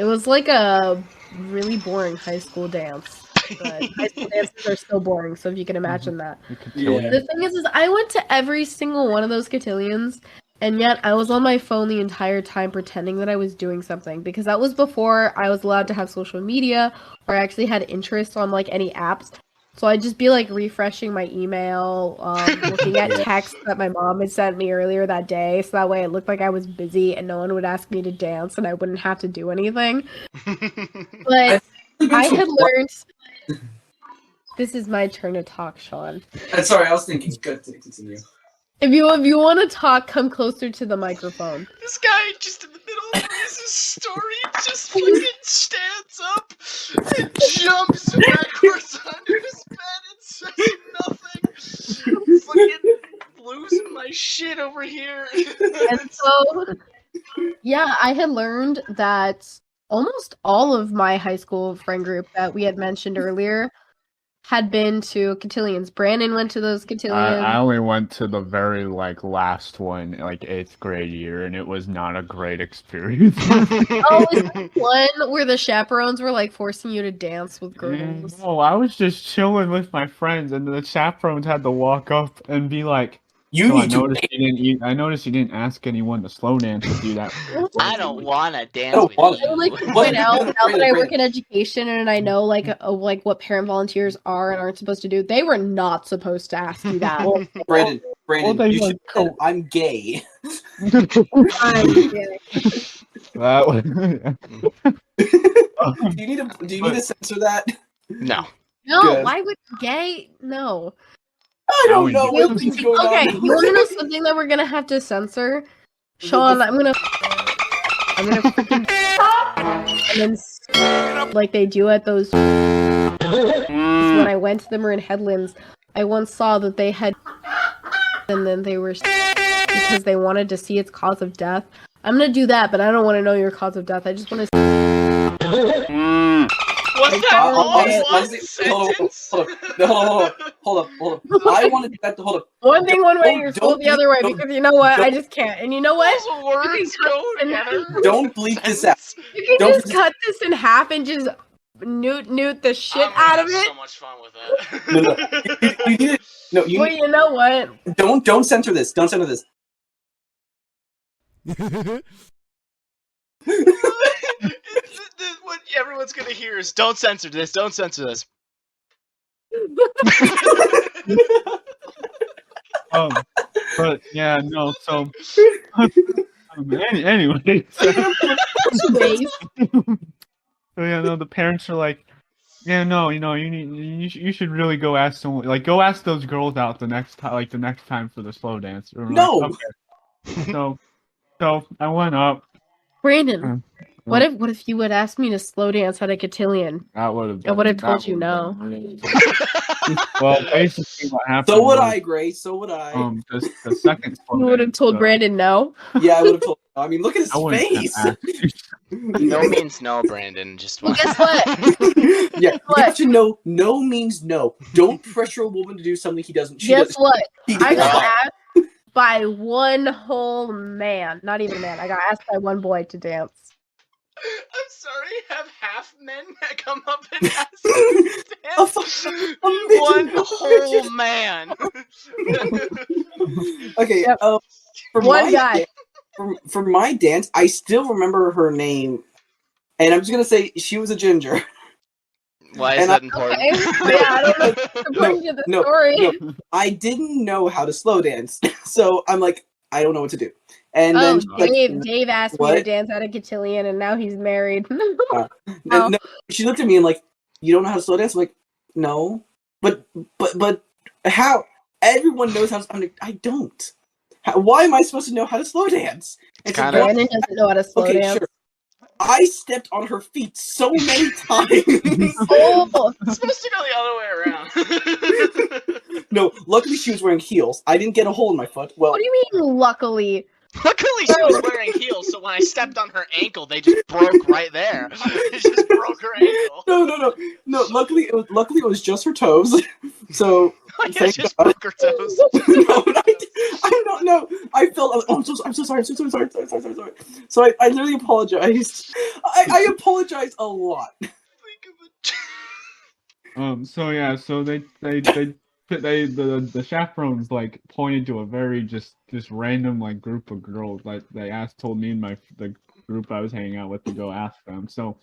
was like a really boring high school dance. But high school dances are still boring, so if you can imagine that. Yeah. The thing is I went to every single one of those cotillions, and yet I was on my phone the entire time pretending that I was doing something, because that was before I was allowed to have social media or I actually had interest on like any apps. So I'd just be like refreshing my email, looking at texts that my mom had sent me earlier that day, so that way it looked like I was busy and no one would ask me to dance and I wouldn't have to do anything. But I had learned. This is my turn to talk, Sean. Sorry, I was thinking. Good to continue. If you want to talk, come closer to the microphone. This guy just in the middle of his story just fucking stands up and jumps backwards under his bed and says nothing. Fucking losing my shit over here. And so, yeah, I had learned that almost all of my high school friend group that we had mentioned earlier had been to cotillions. Brandon went to those cotillions. I only went to the very last one, 8th grade year, and it was not a great experience. Oh, is that one where the chaperones were forcing you to dance with girls? No, I was just chilling with my friends, and the chaperones had to walk up and be like, You "So I need to. noticed you didn't ask anyone to slow dance with you that." I don't wanna dance don't with wanna. I would like you. to What? point out now that I Brandon, work in education and I know what parent volunteers are and aren't supposed to do. They were not supposed to ask you that. Brandon, they you like should have said, I'm gay. That was- Do you need to censor that? No. No, Good. why would gay? No. I don't know Now what things going Okay, on. you want to know something that we're gonna have to censor? Sean, I'm gonna freaking and then like they do at those. When I went to the Marin Headlands, I once saw that they had, and then they were because they wanted to see its cause of death. I'm gonna do that, but I don't want to know your cause of death. I just want to. Was that all one Honestly, sentence? hold up. I wanted that to hold up. One thing one way, you're Don't told the other way, don't- because you know what? I don't- just can't. And you know what? Those words go together. Don't bleep this out. You can Don't just cut this in half and just newt the shit out of So it. much fun with No, that. you need it. No, you Well, you know what? don't censor this. Don't censor this. What everyone's gonna hear is don't censor this, don't censor this. But yeah, no. So anyway, so yeah, no. The parents are like, yeah, no, you should really go ask someone, go ask those girls out the next time, the next time for the slow dance. Or No. okay. So I went up. Brandon, what if you would ask me to slow dance at a cotillion? I would have. I would have told you no. Well, basically, what happened? So would was, I, Grace. So would I. the second. slow You would have dance, told Brandon no. Yeah, I would have told. I mean, look at his I wouldn't have face. asked. No means no, Brandon. Just Well, guess what? Yeah, you What? have to know. No means no. Don't pressure a woman to do something he doesn't. Guess what? He I doesn't. got asked by one whole man. Not even a man. I got asked by one boy to dance. I'm sorry, have half men come up and ask us to dance? One whole man. Okay. Yep. For One my guy. for my dance, I still remember her name, and I'm just gonna say she was a ginger. Why is And that Okay. important? Yeah, I don't know. According to the no, story. no. I didn't know how to slow dance, so I'm like, I don't know what to do. And Oh, then she's like, Dave asked me to what? dance at a cotillion, and now he's married. no, she looked at me and like, you don't know how to slow dance? I'm like, no, but how? Everyone knows how to. I'm like, I don't. Why am I supposed to know how to slow dance? And she Kinda- goes, Brandon doesn't know how to slow okay, dance. sure. I stepped on her feet so many times. Oh, It's supposed to go the other way around. No, luckily she was wearing heels. I didn't get a hole in my foot. Well, what do you mean, luckily? Luckily, she was wearing heels, so when I stepped on her ankle, they just broke right there. It just broke her ankle. no. Luckily it was just her toes. So Like, it thank just God. broke her toes. No, I don't know. I felt. Oh, I'm so sorry. Sorry. So I literally apologized. I apologize a lot. So yeah, so the chaperones pointed to a very just random group of girls told me and the group I was hanging out with to go ask them. So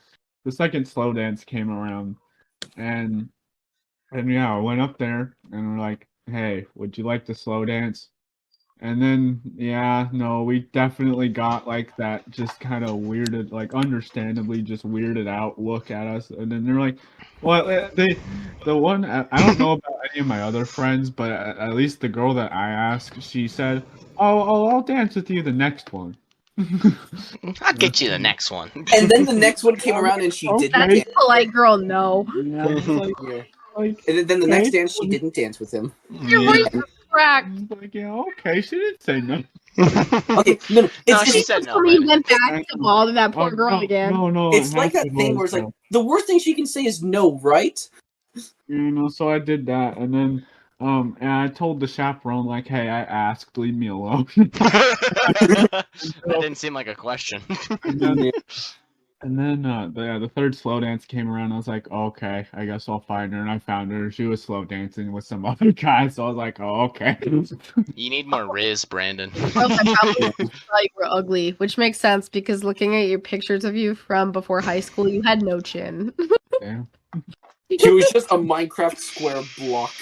the second slow dance came around, and yeah, I went up there and we're like, hey, would you like to slow dance? And then yeah, no, we definitely got that just kind of weirded, understandably just weirded out look at us. And then they're like, well, the one I don't know about any of my other friends, but at least the girl that I asked, she said, oh, I'll dance with you the next one. I'll get you the next one. And then the next one came around and she didn't That's a dance. polite girl, no. Yeah, it's like, And then the next okay. dance she didn't dance with him. Your voice is cracked. yeah, okay, she didn't say no. Okay, no. No, It's, she it's, said no. So he Brandon. went back to bother that poor girl no, again. No, it's it like has that to thing go where it's like so. the worst thing she can say is no, right? So I did that, and then and I told the chaperone like, "Hey, I asked, leave me alone." That didn't seem like a question. And then, the third slow dance came around. I was like, oh, "Okay, I guess I'll find her." And I found her. She was slow dancing with some other guy, so I was like, "Oh, okay." You need more Riz, Brandon. Oh, I probably thought you were ugly, which makes sense because looking at your pictures of you from before high school, you had no chin. Damn. He was just a Minecraft square block.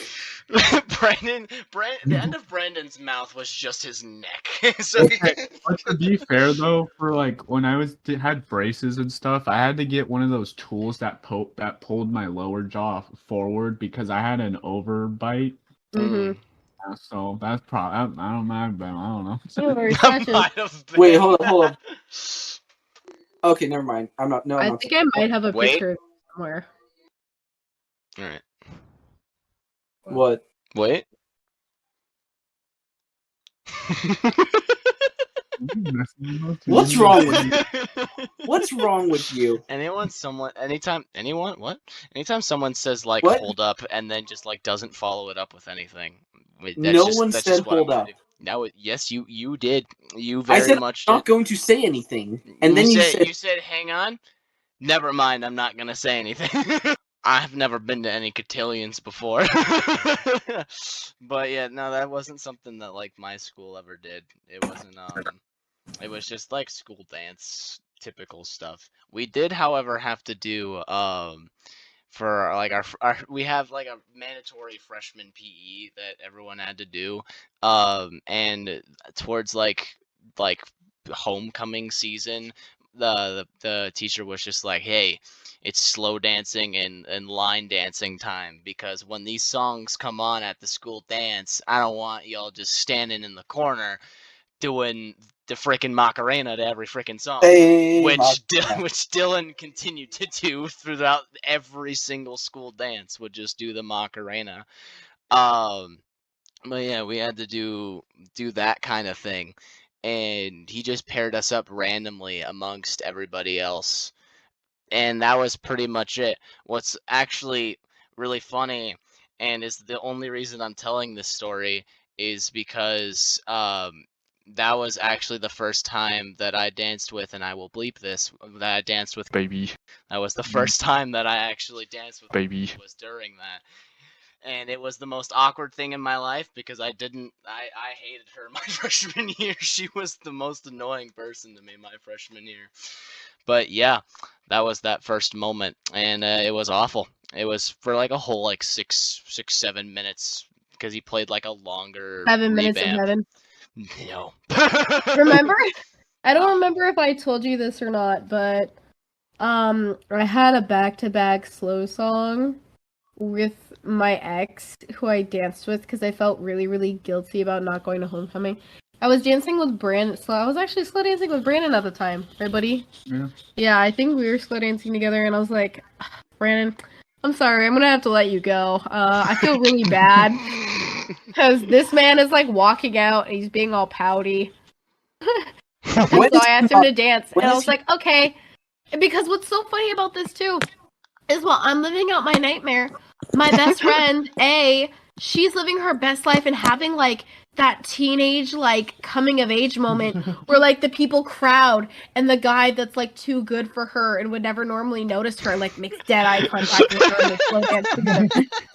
The end of Brandon's mouth was just his neck. So But to be fair though, for like when I had braces and stuff, I had to get one of those tools that pulled my lower jaw forward because I had an overbite. Mhm. So that's probably I don't know, but I don't know. Oh, very That precious. might have been. Wait, hold on. Okay, never mind. I'm not. No, I'm I not. think I might have a Wait. picture of it somewhere. All right. What? Wait. What's wrong with you? What's wrong with you? Anytime someone says like What? hold up and then just like doesn't follow it up with anything. No one said what I'm hold gonna up. do. Now, yes, you did. You I very said much I'm not did. going to say anything, and then you said hang on. Never mind, I'm not gonna say anything. I've never been to any cotillions before. But yeah, no, that wasn't something that like my school ever did. It wasn't it was just like school dance typical stuff. We did, however, have to do for like our we have like a mandatory freshman PE that everyone had to do. And towards like homecoming season, the teacher was just like, "Hey, it's slow dancing and line dancing time because when these songs come on at the school dance, I don't want y'all just standing in the corner doing the freaking Macarena to every freaking song." Hey, Which Macarena. which Dylan continued to do throughout every single school dance, would just do the Macarena. But yeah, we had to do that kind of thing, and he just paired us up randomly amongst everybody else, and that was pretty much it. What's actually really funny, and is the only reason I'm telling this story, is because that was actually the first time that I danced with, and I will bleep this, that I danced with baby. That was the first time that I actually danced with baby, was during that. And it was the most awkward thing in my life because I hated her my freshman year. She was the most annoying person to me my freshman year. But yeah, that was that first moment, and it was awful. It was for like a whole like 7 minutes because he played like a longer 7 minutes of revamp. heaven. No. Remember? I don't remember if I told you this or not, but I had a back-to-back slow song with my ex who I danced with because I felt really, really guilty about not going to homecoming. I was dancing with Brandon, so I was actually slow dancing with Brandon at the time, right, buddy? Yeah. Yeah, I think we were slow dancing together, and I was like, Brandon, I'm sorry, I'm gonna have to let you go. I feel really bad because this man is like walking out and he's being all pouty. And so I asked him to dance, and I was like, okay. Because what's so funny about this too is while I'm living out my nightmare, my best friend, she's living her best life and having like that teenage like coming of age moment where like the people crowd and the guy that's like too good for her and would never normally notice her like makes dead eye contact with her and they slow dance together.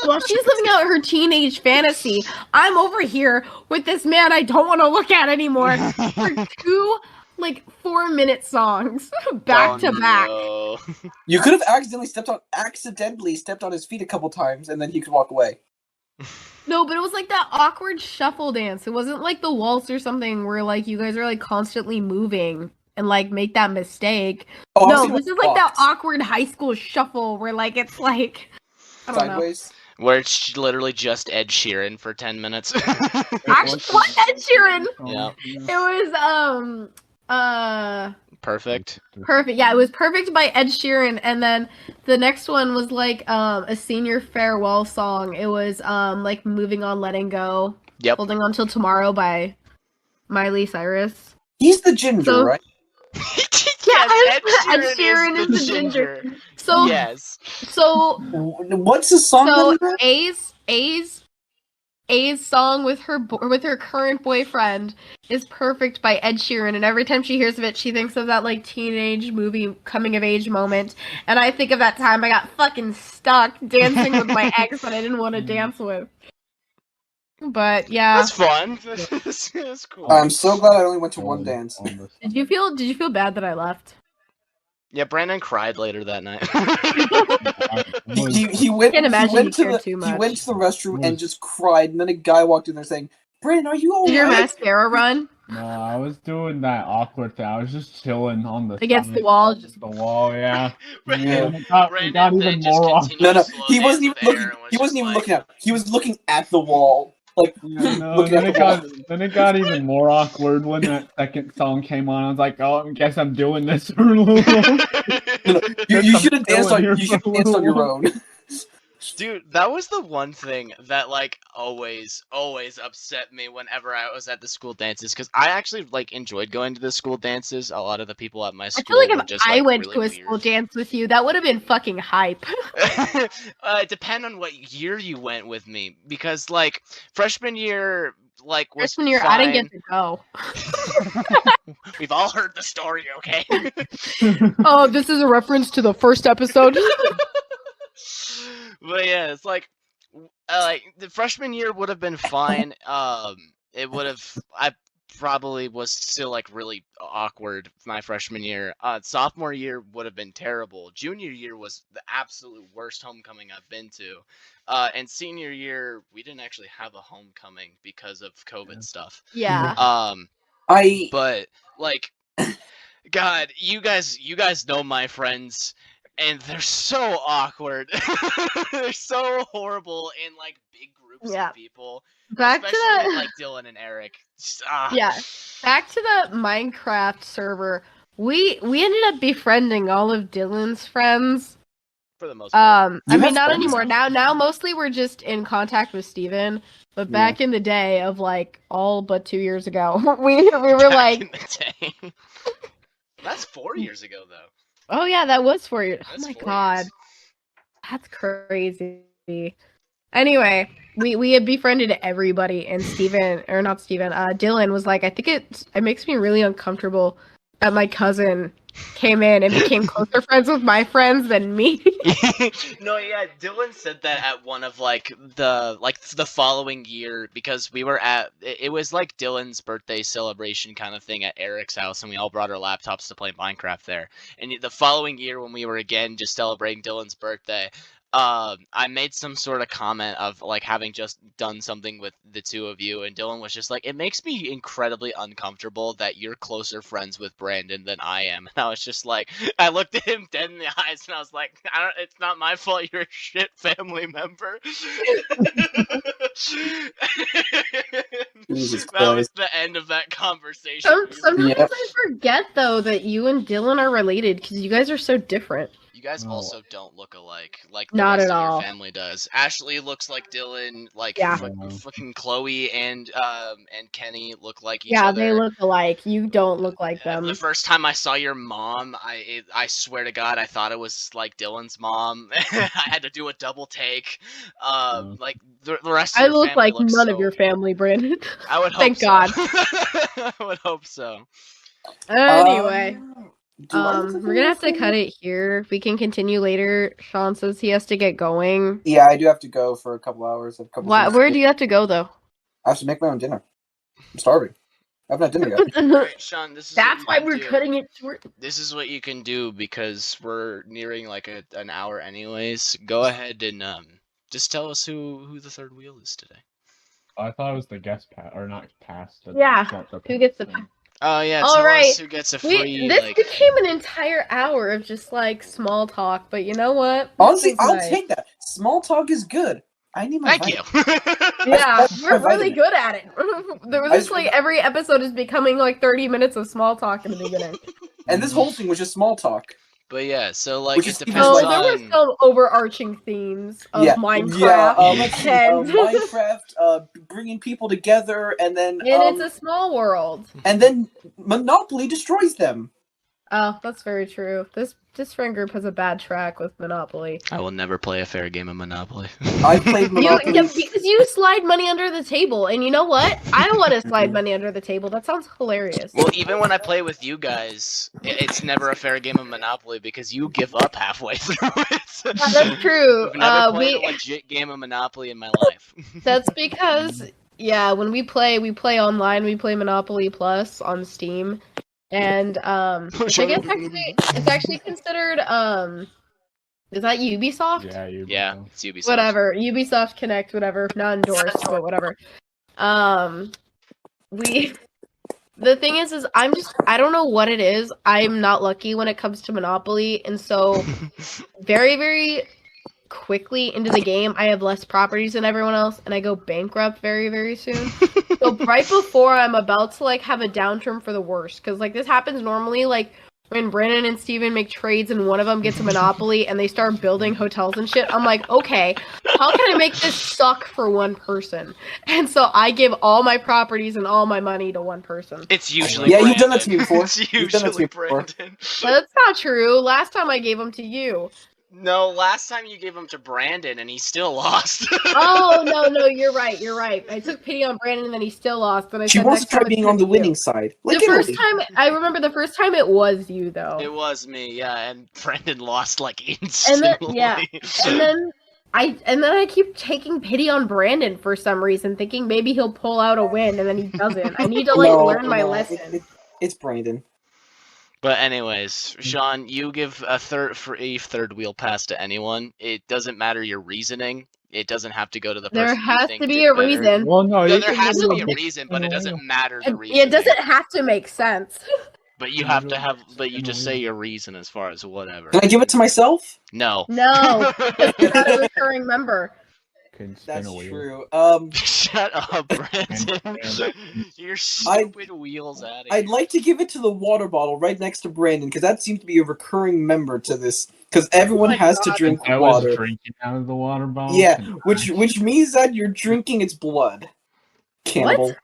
While she's living out her teenage fantasy, I'm over here with this man I don't want to look at anymore for 2 like 4-minute songs back to back. No. You could have accidentally stepped on his feet a couple times, and then he could walk away. No, but it was like that awkward shuffle dance. It wasn't like the waltz or something where like you guys are like constantly moving and like make that mistake. Oh, No, this is like that awkward high school shuffle where like it's like I don't sideways. Where it's literally just Ed Sheeran for 10 minutes. know. Actually, what Ed Sheeran? Yeah. It was Perfect. Perfect. Yeah, it was Perfect by Ed Sheeran, and then the next one was like a senior farewell song. It was like Moving On, Letting Go. Yep. Holding On Till Tomorrow by Miley Cyrus. He's the ginger, So- right? Yeah, Yes, Ed Sheeran is the is the ginger. ginger. So Yes. so What's the song? so on that? A's song with her current boyfriend is Perfect by Ed Sheeran, and every time she hears of it, she thinks of that like teenage movie coming of age moment. And I think of that time I got fucking stuck dancing with my ex that I didn't want to dance with. But yeah. That's fun. That's cool. I'm so glad I only went to one dance. Did you feel bad that I left? Yeah, Brandon cried later that night. He went. Can't imagine he went he to cared the. too He much. went to the restroom and just cried, and then a guy walked in there saying, "Brandon, are you Did your alright?" mascara run No, I was doing that awkward thing. I was just chilling on the against side the wall? of the wall, yeah. Yeah. It got Brandon even just more continued No, to no, slow he dance wasn't even with looking. Aaron, was He wasn't just even like- looking at. He was looking at the wall, like No, looking then at it the wall. got then it got even more awkward when that second song came on. I was like, oh, I guess I'm doing this for a little while. No, you Guess should I'm have danced chilling on. here You should for have a danced on your little own. Dude, that was the one thing that like always upset me whenever I was at the school dances, because I actually like enjoyed going to the school dances. A lot of the people at my I school feel like were if just I like went really to a weird. school dance with you, that would have been fucking hype. It depend on what year you went with me, because like freshman year like was Freshman year, fine. I didn't get to go. We've all heard the story, okay? Oh, this is a reference to the first episode. But yeah, it's like the freshman year would have been fine. It would have. I probably was still like really awkward my freshman year. Sophomore year would have been terrible. Junior year was the absolute worst homecoming I've been to. And senior year, we didn't actually have a homecoming because of COVID stuff. Yeah. But like, God, you guys know my friends, and they're so awkward. They're so horrible in like big groups Yeah. of people. Back to Especially the like Dylan and Eric. yeah. Back to the Minecraft server. We ended up befriending all of Dylan's friends. For the most part. I You mean have not friends? anymore. Now mostly we're just in contact with Steven. But back in the day of like all but 2 years ago, we were Back like, in the day. That's 4 years ago though. oh yeah, that was 4 years. Oh That's my 4 god. years. That's crazy. Anyway, we had befriended everybody, and Dylan was like, I think it makes me really uncomfortable that my cousin came in and became closer friends with my friends than me. No, yeah, Dylan said that at one of like the following year, because we were at it was like Dylan's birthday celebration kind of thing at Eric's house, and we all brought our laptops to play Minecraft there. And the following year when we were again just celebrating Dylan's birthday, I made some sort of comment of like having just done something with the two of you, and Dylan was just like, it makes me incredibly uncomfortable that you're closer friends with Brandon than I am. And I was just like, I looked at him dead in the eyes and I was like, it's not my fault you're a shit family member. Jesus That was Christ. the end of that conversation. Sometimes Yep. I forget though that you and Dylan are related because you guys are so different. You guys No. also don't look alike, like the Not rest at of all. your family does. Ashley looks like Dylan, like Yeah. fucking Chloe and Kenny look like each Yeah, other. they look alike. You don't look like them. The first time I saw your mom, I swear to God, I thought it was like Dylan's mom. I had to do a double take. Like the rest of I your look family like looks none so... of your family, Brandon. I would hope Thank so. God. I would hope so. Anyway, Do I look like we're gonna have to anything? cut it here. We can continue later. Sean says he has to get going. Yeah, I do have to go for a couple hours. Where do you have to go though? I have to make my own dinner. I'm starving. I haven't had dinner yet. Alright, Sean, this is That's what why you can we're do. cutting it short. This is what you can do because we're nearing like an hour anyways. Go ahead and just tell us who the third wheel is today. I thought it was the guest pass, or not pass. Yeah, who gets the? Oh yeah, All tell right. us who gets a free This like. became an entire hour of just like small talk, but you know what? Honestly, This is I'll nice. take that. Small talk is good. I need my Thank you. Yeah, That's we're my really vitamin. good at it. There was I just like every episode is becoming like 30 minutes of small talk in the beginning. And this whole thing was just small talk. But yeah, so like Which it is depends So like- there were on. some overarching themes of Minecraft. Yeah, let's see, and, Minecraft, bringing people together, and then and it's a small world. and then Monopoly destroys them. Oh, that's very true. This friend group has a bad track with Monopoly. I will never play a fair game of Monopoly. I played Monopoly. Because you slide money under the table, and you know what? I want to slide money under the table. That sounds hilarious. Well, even when I play with you guys, it's never a fair game of Monopoly because you give up halfway through it. Yeah, that's true. I've never played a legit game of Monopoly in my life. That's because when we play online. We play Monopoly Plus on Steam, and I guess it's actually considered is that Ubisoft? Yeah, Yeah, it's Ubisoft. Whatever, Ubisoft Connect, whatever, not endorsed, but whatever. The thing is I don't know what it is. I'm not lucky when it comes to Monopoly, and so very, very quickly into the game, I have less properties than everyone else, and I go bankrupt very, very soon. So right before I'm about to like have a downturn for the worst, because like this happens normally, like when Brandon and Steven make trades and one of them gets a monopoly and they start building hotels and shit. I'm like, okay, how can I make this suck for one person? And so I give all my properties and all my money to one person. It's usually Yeah, Brandon. you've done that to me before. It's You've done that to usually me before. Brandon. But that's not true. Last time I gave them to you. No, last time you gave him to Brandon and he still lost. Oh, no, you're right. I took pity on Brandon and then he still lost. And I She said, wants to next try time it's being gonna on the be winning you. side. The Like first Emily. time, I remember the first time it was you, though. It was me, yeah, and Brandon lost like And instantly. then, I keep taking pity on Brandon for some reason, thinking maybe he'll pull out a win, and then he doesn't. I need to learn my lesson. It's Brandon. But anyways, Sean, you give a third wheel pass to anyone. It doesn't matter your reasoning. It doesn't have to go to the person There you has think to be did a better. reason. Well, no, No, you there can has to do be a it. reason, but it doesn't matter the It reason. doesn't have to make sense. But you have to have. But you just say your reason as far as whatever. Can I give it to myself? No. No, you're not a recurring member. Can spin That's a wheel. true. Shut up, Brandon. Your stupid wheels out of I'd here. like to give it to the water bottle right next to Brandon because that seems to be a recurring member to this. Because everyone my has to God. drink I was water. drinking out of the water bottle. Yeah, which means that you're drinking its blood. Cannibal.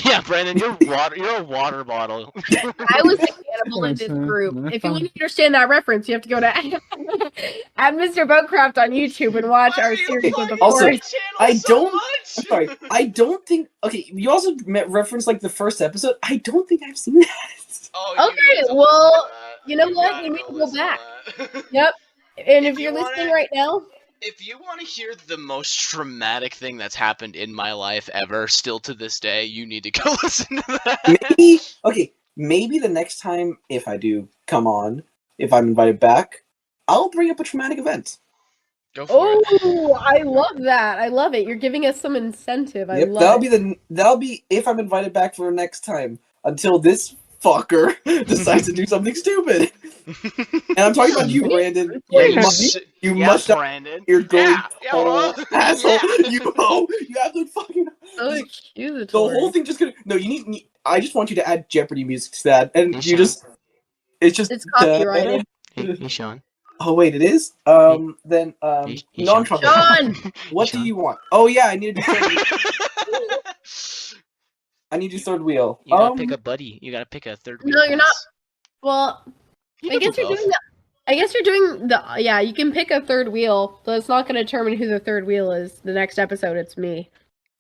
Yeah, Brandon, you're a water bottle. I was a cannibal in this group. If you want to understand that reference, you have to go to at Mr. Boatcraft on YouTube and watch our series of the Also, forest. I don't- I'm sorry. I don't think. Okay, you also referenced like the first episode. I don't think I've seen that. Oh, Okay, you need to well, listen to that. you know what? gotta You need to go listen back. that. Yep. And If if you you're wanna- listening right now, If you want to hear the most traumatic thing that's happened in my life ever, still to this day, you need to go listen to that. Maybe the next time if I do come on, if I'm invited back, I'll bring up a traumatic event. Go for it. oh, I love that. I love it. You're giving us some incentive. I Yep, love it. that'll be if I'm invited back for next time. Until this fucker decides to do something stupid. And I'm talking about you, Brandon. Yeah, You must not. Brandon. You're going Yeah, total yeah, asshole. yeah. You hoe. You have to fucking. So The accusatory. whole thing just gonna. No, you need. I just want you to add Jeopardy music to that, and Yes, you sir. just. It's just. It's copyrighted. Hey, Sean. Oh wait, it is. Then Hey, non-trouble. Sean! What do you want? Oh yeah, I need to. I need to do third wheel. You gotta pick a buddy. You gotta pick a third wheel. No, you're not. pass. Well, You I can guess do you're both. doing the. I guess you're doing the. Yeah, you can pick a third wheel, so it's not going to determine who the third wheel is. The next episode, it's me.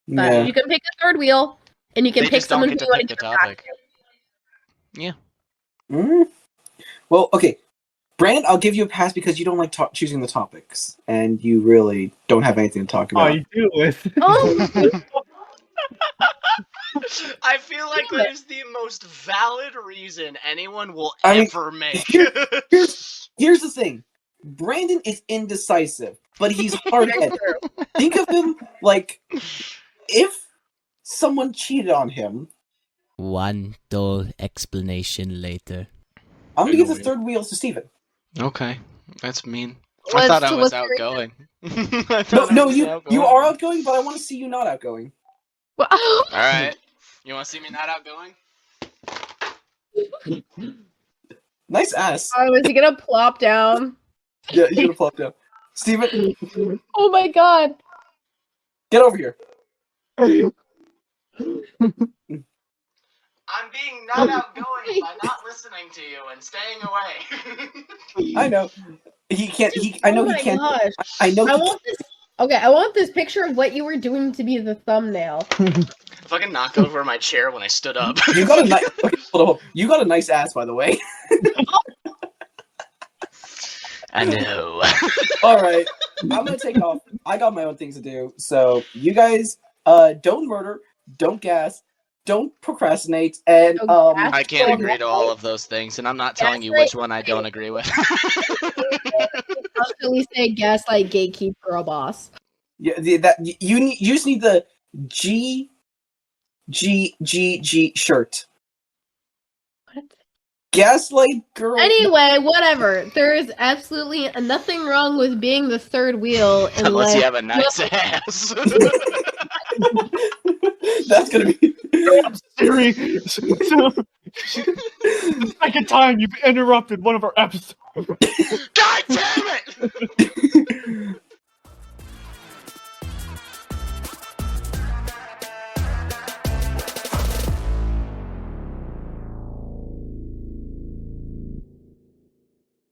But Yeah. you can pick a third wheel, and you can They pick just don't someone get who to you want to pick give the it back topic. to. Mm. Well, okay. Brandon, I'll give you a pass because you don't like choosing the topics, and you really don't have anything to talk Oh, about. you do it. Oh, I feel like Damn it. that is the most valid reason anyone will I mean, ever make. Here's the thing. Brandon is indecisive, but he's hard-headed. Think of him like if someone cheated on him. One dull explanation later. I'm gonna give the third wheel to Steven. Okay, that's mean. I What's- thought I was what's your- outgoing. I thought No, I no, was you outgoing. are outgoing, but I want to see you not outgoing. well, All right. You want to see me not outgoing? Nice ass. oh, is he gonna plop down? Yeah, you're gonna plop down. Steven, Oh my god! get over here. I I'm being not outgoing by not listening to you and staying away. I know. He can't. I know Oh he my can't. gosh. I know. I want this. Okay, I want this picture of what you were doing to be the thumbnail. Fucking knocked over my chair when I stood up. You got a nice. Okay, hold on. You got a nice ass, by the way. I know. All right, I'm gonna take off. I got my own things to do. So you guys, don't murder, don't gas, don't procrastinate, and Don't gas. I can't agree to all of those things, and I'm not telling you which one I don't agree with. Constantly say gaslight, gatekeep, girl boss. yeah, you just need the G shirt. What? Gaslight girl. Anyway, whatever. There is absolutely nothing wrong with being the third wheel Unless you have a nice ass. That's gonna be. Siri, the second time you've interrupted one of our episodes. God damn it!